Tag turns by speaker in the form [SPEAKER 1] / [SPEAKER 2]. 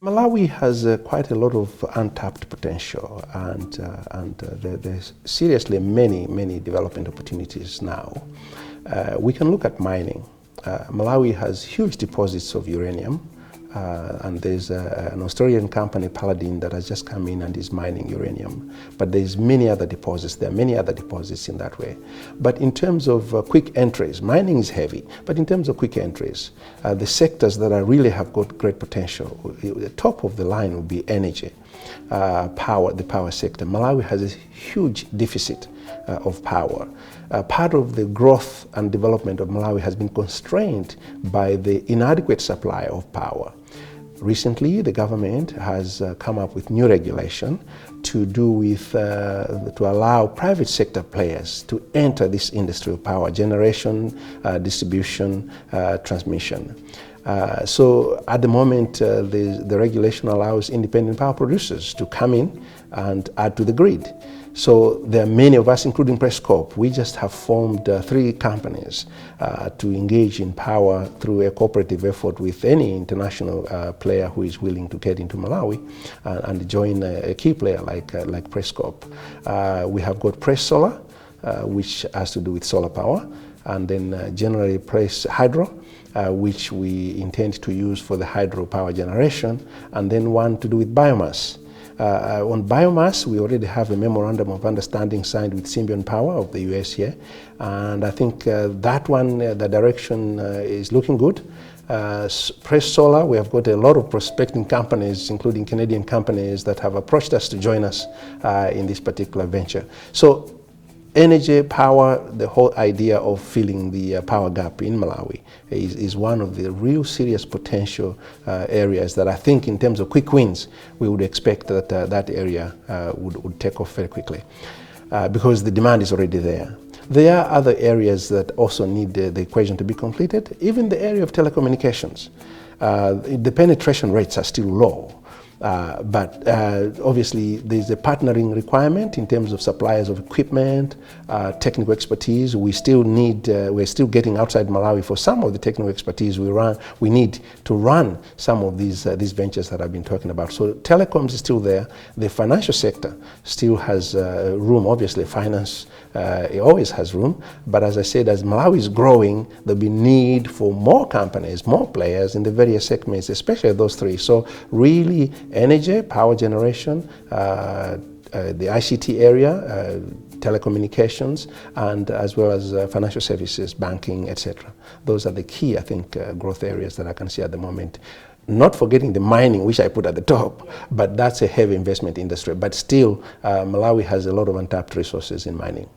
[SPEAKER 1] Malawi has quite a lot of untapped potential, and there's seriously many development opportunities now. We can look at mining. Malawi has huge deposits of uranium, and there's an Australian company, Paladin, that has just come in and is mining uranium. But there's many other deposits. There are many other deposits in that way. But in terms of quick entries, mining is heavy. But in terms of quick entries, the sectors that really have got great potential, the top of the line would be energy, power, the power sector. Malawi has a huge deficit of power. Part of the growth and development of Malawi has been constrained by the inadequate supply of power. Recently, the government has come up with new regulation to do with, to allow private sector players to enter this industry of power generation, distribution, transmission. So at the moment, the regulation allows independent power producers to come in and add to the grid. So there are many of us, including Presscorp. We just have formed 3 companies to engage in power through a cooperative effort with any international player who is willing to get into Malawi and join a key player like Presscorp. We have got Press Solar, which has to do with solar power, and then generally Press Hydro, which we intend to use for the hydropower generation, and then one to do with biomass. On biomass, we already have a memorandum of understanding signed with Symbion Power of the US here, and I think that one, the direction is looking good. Press Solar, we have got a lot of prospecting companies, including Canadian companies, that have approached us to join us in this particular venture. So energy, power, the whole idea of filling the power gap in Malawi is one of the real serious potential areas that I think in terms of quick wins, we would expect that that area would take off very quickly because the demand is already there. There are other areas that also need the equation to be completed. Even the area of telecommunications, the penetration rates are still low. But obviously there's a partnering requirement in terms of suppliers of equipment, technical expertise. We still need, we're still getting outside Malawi for some of the technical expertise we need to run some of these ventures that I've been talking about. So telecoms is still there. The financial sector still has room. Obviously finance, it always has room. But as I said, as Malawi is growing, there'll be need for more companies, more players in the various segments, especially those 3. So really, energy, power generation, the ICT area, telecommunications, and as well as financial services, banking, etc. Those are the key, I think, growth areas that I can see at the moment. Not forgetting the mining, which I put at the top, but that's a heavy investment industry. But still, Malawi has a lot of untapped resources in mining.